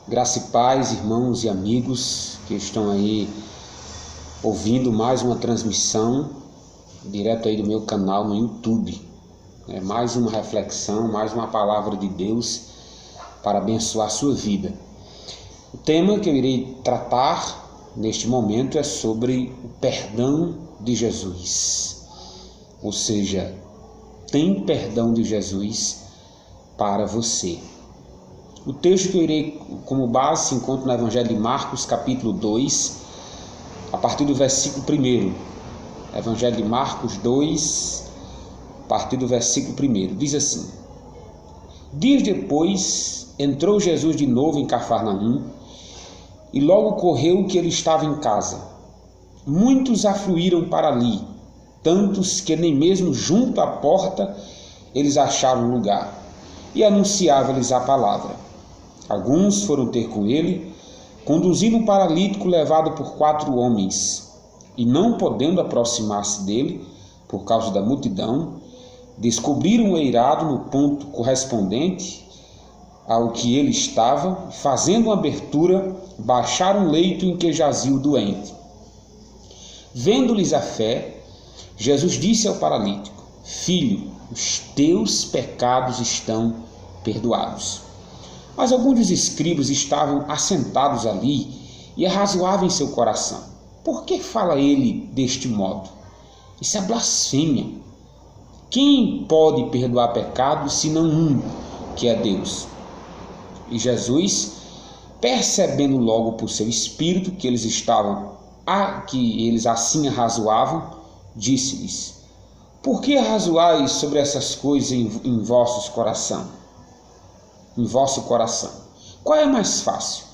Graça e paz, irmãos e amigos que estão aí ouvindo mais uma transmissão direto aí do meu canal no YouTube. Mais uma reflexão, mais uma palavra de Deus para abençoar a sua vida. O tema que eu irei tratar neste momento é sobre o perdão de Jesus. Ou seja, tem perdão de Jesus para você. O texto que eu irei como base se encontra no Evangelho de Marcos, capítulo 2, a partir do versículo 1. Evangelho de Marcos 2, a partir do versículo 1. Diz assim: Dias depois, entrou Jesus de novo em Cafarnaum, e logo correu que ele estava em casa. Muitos afluíram para ali, tantos que nem mesmo junto à porta eles acharam lugar, e anunciava-lhes a palavra. Alguns foram ter com ele, conduzindo um paralítico levado por 4 homens, e não podendo aproximar-se dele, por causa da multidão, descobriram o eirado no ponto correspondente ao que ele estava, fazendo uma abertura, baixaram o leito em que jazia o doente. Vendo-lhes a fé, Jesus disse ao paralítico: Filho, os teus pecados estão perdoados. Mas alguns dos escribas estavam assentados ali e arrazoavam em seu coração: Por que fala ele deste modo? Isso é blasfêmia. Quem pode perdoar pecados senão um, que é Deus? E Jesus, percebendo logo por seu espírito que eles assim arrazoavam, disse-lhes: Por que arrazoais sobre essas coisas em vosso coração? Qual é mais fácil?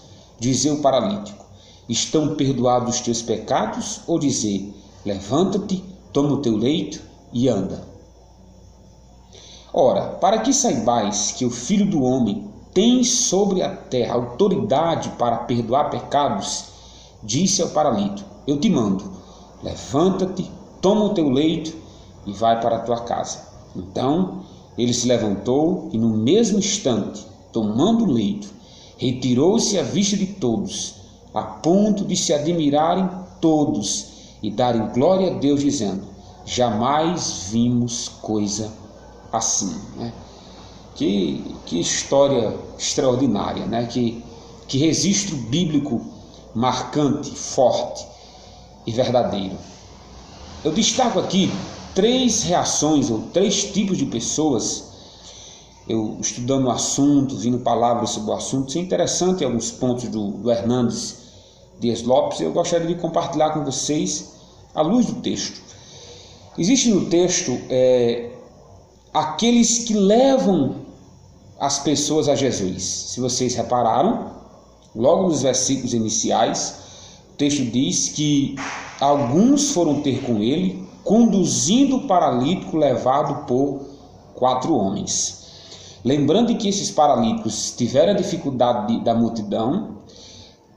Dizer ao paralítico: Estão perdoados os teus pecados? Ou dizer: Levanta-te, toma o teu leito e anda? Ora, para que saibais que o Filho do Homem tem sobre a terra autoridade para perdoar pecados, disse ao paralítico: Eu te mando, levanta-te, toma o teu leito e vai para a tua casa. Então ele se levantou e no mesmo instante, tomando o leito, retirou-se à vista de todos, a ponto de se admirarem todos e darem glória a Deus, dizendo: Jamais vimos coisa assim. Que história extraordinária, que registro bíblico marcante, forte e verdadeiro. Eu destaco aqui 3 reações ou 3 tipos de pessoas. Eu estudando o assunto, vindo palavras sobre o assunto, isso é interessante, alguns pontos do Hernandes Dias Lopes, eu gostaria de compartilhar com vocês à luz do texto. Existe no texto aqueles que levam as pessoas a Jesus. Se vocês repararam, logo nos versículos iniciais, o texto diz que alguns foram ter com ele, conduzindo o paralítico levado por 4 homens. Lembrando que esses paralíticos tiveram a dificuldade da multidão,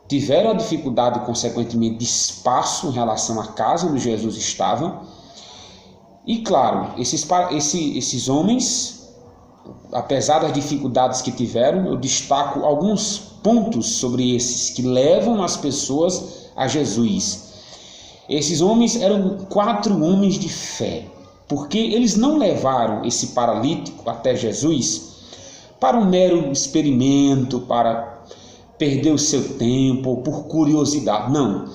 tiveram a dificuldade, consequentemente, de espaço em relação à casa onde Jesus estava. E claro, esses homens, apesar das dificuldades que tiveram, eu destaco alguns pontos sobre esses que levam as pessoas a Jesus. Esses homens eram 4 homens de fé, porque eles não levaram esse paralítico até Jesus para um mero experimento, para perder o seu tempo, ou por curiosidade. Não.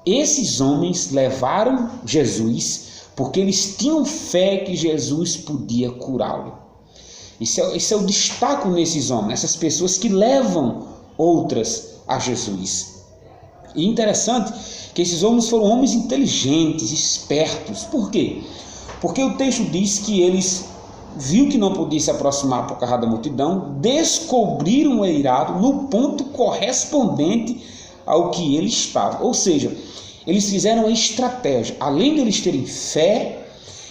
Esses homens levaram Jesus porque eles tinham fé que Jesus podia curá-lo. Esse é o destaque nesses homens, essas pessoas que levam outras a Jesus. E interessante que esses homens foram homens inteligentes, espertos. Por quê? Porque o texto diz que eles viu que não podia se aproximar por causa da multidão, descobriram o eirado no ponto correspondente ao que ele estava. Ou seja, eles fizeram a estratégia. Além de eles terem fé,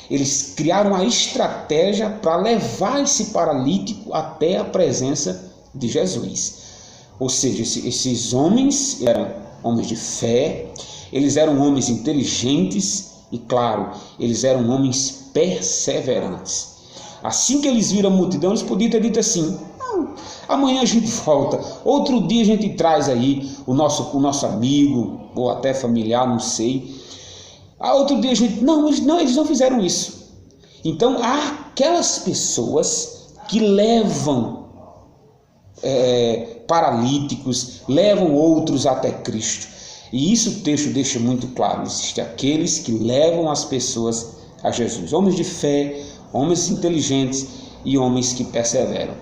eles criaram a estratégia para levar esse paralítico até a presença de Jesus. Ou seja, esses homens eram homens de fé, eles eram homens inteligentes e, claro, eles eram homens perseverantes. Assim que eles viram a multidão, eles podiam ter dito assim: Não, amanhã a gente volta, outro dia a gente traz aí o nosso amigo, ou até familiar, não sei. Outro dia a gente... Não, eles não fizeram isso. Então, há aquelas pessoas que levam paralíticos, levam outros até Cristo. E isso o texto deixa muito claro. Existem aqueles que levam as pessoas a Jesus. Homens de fé, homens inteligentes e homens que perseveram.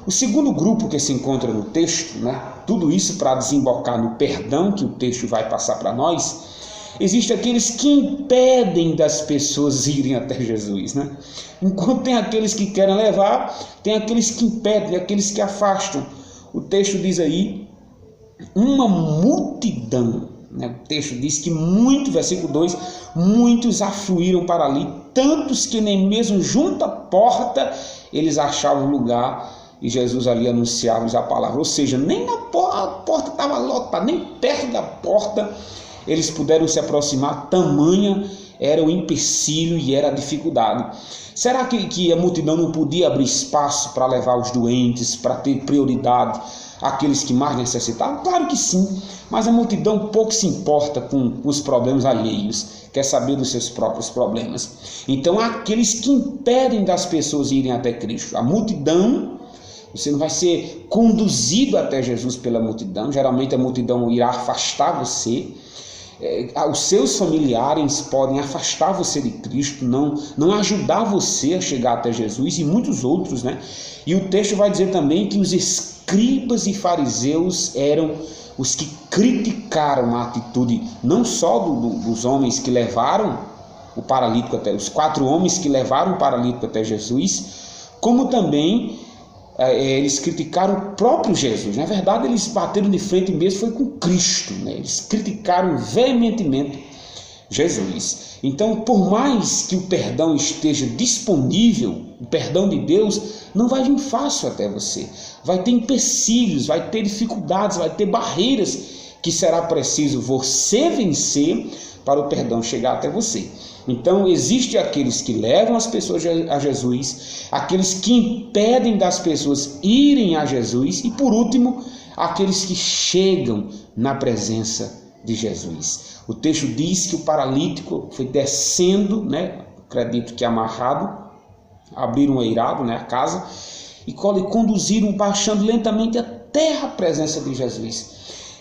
O segundo grupo que se encontra no texto, né, tudo isso para desembocar no perdão que o texto vai passar para nós, existem aqueles que impedem das pessoas irem até Jesus, né? Enquanto tem aqueles que querem levar, tem aqueles que impedem, aqueles que afastam. O texto diz aí, uma multidão, né? O texto diz que versículo 2, muitos afluíram para ali, tantos que nem mesmo junto à porta eles achavam lugar, e Jesus ali anunciava-lhes a palavra. Ou seja, nem na porta, a porta estava lotada, nem perto da porta eles puderam se aproximar, tamanha era o empecilho e era a dificuldade. Será que a multidão não podia abrir espaço para levar os doentes, para ter prioridade àqueles que mais necessitavam? Claro que sim, mas a multidão pouco se importa com os problemas alheios, quer saber dos seus próprios problemas. Então há aqueles que impedem das pessoas irem até Cristo. A multidão, você não vai ser conduzido até Jesus pela multidão, geralmente a multidão irá afastar você. Os seus familiares podem afastar você de Cristo, não ajudar você a chegar até Jesus, e muitos outros, né? E o texto vai dizer também que os escribas e fariseus eram os que criticaram a atitude não só dos homens que levaram o paralítico até, os 4 homens que levaram o paralítico até Jesus, como também eles criticaram o próprio Jesus. Na verdade, eles bateram de frente mesmo, foi com Cristo, né? Eles criticaram veementemente Jesus. Então, por mais que o perdão esteja disponível, o perdão de Deus não vai vir fácil até você. Vai ter empecilhos, vai ter dificuldades, vai ter barreiras que será preciso você vencer para o perdão chegar até você. Então, existem aqueles que levam as pessoas a Jesus, aqueles que impedem das pessoas irem a Jesus e, por último, aqueles que chegam na presença de Jesus. O texto diz que o paralítico foi descendo, né, acredito que amarrado, abriram um eirado, né, a casa, e conduziram, baixando lentamente até a presença de Jesus.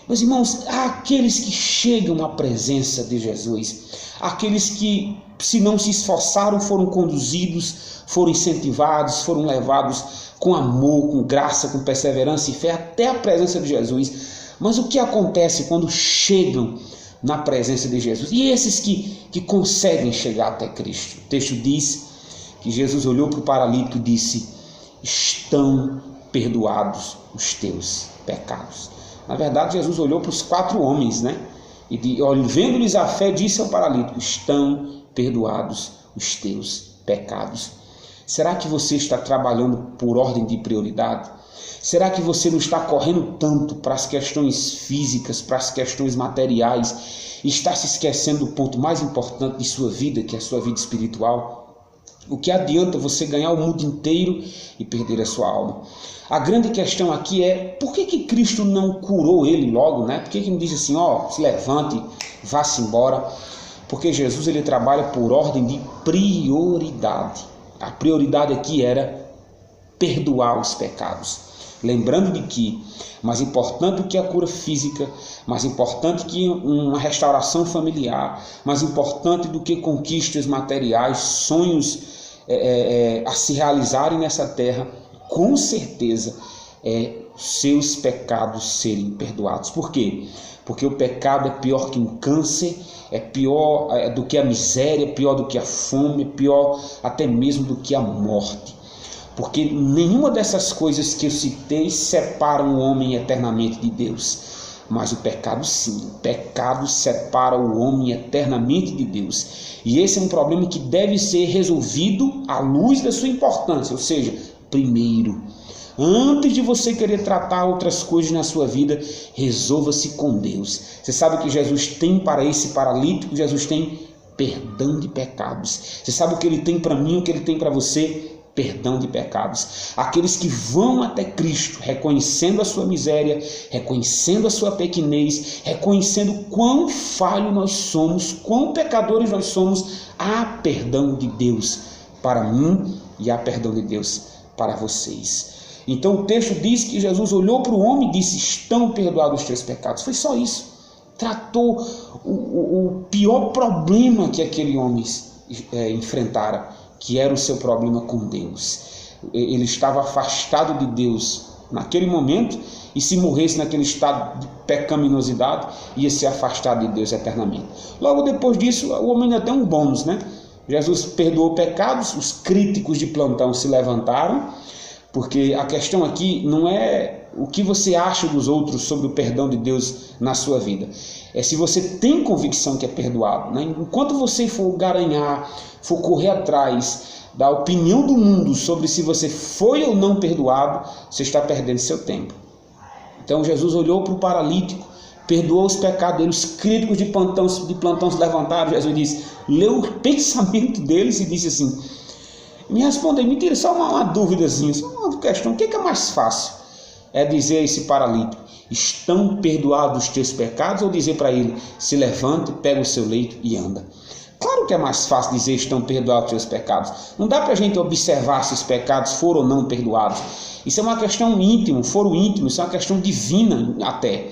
Meus irmãos, há aqueles que chegam à presença de Jesus, aqueles que, se não se esforçaram, foram conduzidos, foram incentivados, foram levados com amor, com graça, com perseverança e fé até a presença de Jesus. Mas o que acontece quando chegam na presença de Jesus? E esses que conseguem chegar até Cristo? O texto diz que Jesus olhou para o paralítico e disse: estão perdoados os teus pecados. Na verdade, Jesus olhou para os 4 homens, né? E vendo-lhes a fé, disse ao paralítico: estão perdoados os teus pecados. Será que você está trabalhando por ordem de prioridade? Será que você não está correndo tanto para as questões físicas, para as questões materiais, e está se esquecendo do ponto mais importante de sua vida, que é a sua vida espiritual? O que adianta você ganhar o mundo inteiro e perder a sua alma? A grande questão aqui é, por que Cristo não curou ele logo, né? Por que não diz assim, se levante, vá-se embora? Porque Jesus, ele trabalha por ordem de prioridade. A prioridade aqui era perdoar os pecados. Lembrando de que, mais importante do que a cura física, mais importante que uma restauração familiar, mais importante do que conquistas materiais, sonhos a se realizarem nessa terra, com certeza seus pecados serem perdoados. Por quê? Porque o pecado é pior que um câncer, é pior do que a miséria, é pior do que a fome, é pior até mesmo do que a morte. Porque nenhuma dessas coisas que eu citei separam o homem eternamente de Deus. Mas o pecado sim, o pecado separa o homem eternamente de Deus. E esse é um problema que deve ser resolvido à luz da sua importância. Ou seja, primeiro, antes de você querer tratar outras coisas na sua vida, resolva-se com Deus. Você sabe que Jesus tem para esse paralítico, Jesus tem perdão de pecados. Você sabe o que ele tem para mim, o que ele tem para você? perdão de pecados. Aqueles que vão até Cristo, reconhecendo a sua miséria, reconhecendo a sua pequenez, reconhecendo quão falho nós somos, quão pecadores nós somos, há perdão de Deus para mim e há perdão de Deus para vocês. Então o texto diz que Jesus olhou para o homem e disse: estão perdoados os teus pecados. Foi só isso. Tratou o pior problema que aquele homem enfrentara, que era o seu problema com Deus. Ele estava afastado de Deus naquele momento, e se morresse naquele estado de pecaminosidade, ia se afastar de Deus eternamente. Logo depois disso, o homem ainda tem um bônus, né? Jesus perdoou pecados, os críticos de plantão se levantaram, porque a questão aqui não é o que você acha dos outros sobre o perdão de Deus na sua vida. É se você tem convicção que é perdoado, né? Enquanto você for garanhar, for correr atrás da opinião do mundo sobre se você foi ou não perdoado, você está perdendo seu tempo. Então Jesus olhou para o paralítico, perdoou os pecados dele, os críticos de plantão se levantaram. Jesus disse, leu o pensamento deles e disse assim: me responda aí, me tira só uma duvidazinha, só uma questão, o que é mais fácil? É dizer a esse paralítico: estão perdoados os teus pecados, ou dizer para ele: se levante, pega o seu leito e anda? Claro que é mais fácil dizer: estão perdoados os teus pecados. Não dá para a gente observar se os pecados foram ou não perdoados. Isso é uma questão íntima, foro íntimo, isso é uma questão divina até.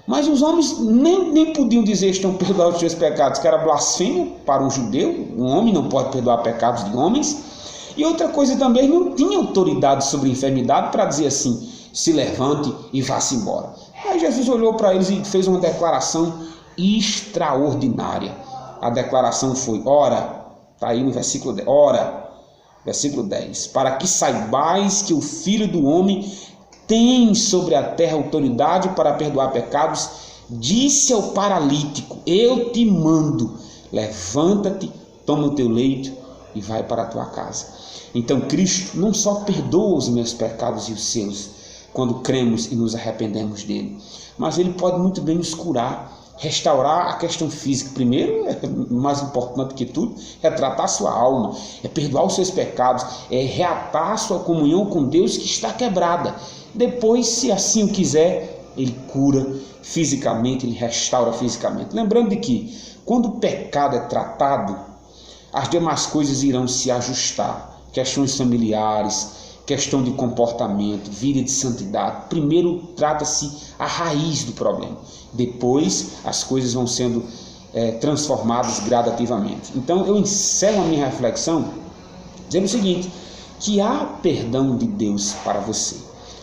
Mas os homens nem podiam dizer: estão perdoados os teus pecados, que era blasfêmia para um judeu. Um homem não pode perdoar pecados de homens. E outra coisa também, não tinha autoridade sobre a enfermidade para dizer assim: se levante e vá-se embora. Aí Jesus olhou para eles e fez uma declaração extraordinária. A declaração foi: ora, está aí no versículo 10, ora, versículo 10, para que saibais que o Filho do Homem tem sobre a terra autoridade para perdoar pecados, disse ao paralítico: eu te mando, levanta-te, toma o teu leito e vai para a tua casa. Então Cristo não só perdoa os meus pecados e os seus, quando cremos e nos arrependemos dele, mas ele pode muito bem nos curar, restaurar a questão física. Primeiro, mais importante que tudo, é tratar sua alma, é perdoar os seus pecados, é reatar sua comunhão com Deus que está quebrada. Depois, se assim o quiser, ele cura fisicamente, ele restaura fisicamente. Lembrando de que, quando o pecado é tratado, as demais coisas irão se ajustar. Questões familiares, questão de comportamento, vida de santidade. Primeiro trata-se a raiz do problema. Depois as coisas vão sendo transformadas gradativamente. Então eu encerro a minha reflexão dizendo o seguinte: que há perdão de Deus para você.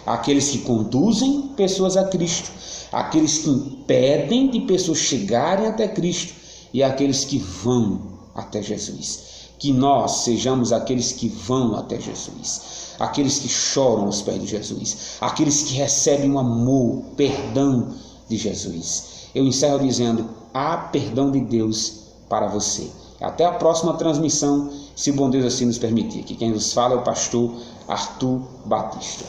Aqueles que conduzem pessoas a Cristo, aqueles que impedem de pessoas chegarem até Cristo e aqueles que vão até Jesus. Que nós sejamos aqueles que vão até Jesus, aqueles que choram aos pés de Jesus, aqueles que recebem o amor, perdão de Jesus. Eu encerro dizendo: há perdão de Deus para você. Até a próxima transmissão, se o bom Deus assim nos permitir. Que quem nos fala é o pastor Arthur Batista.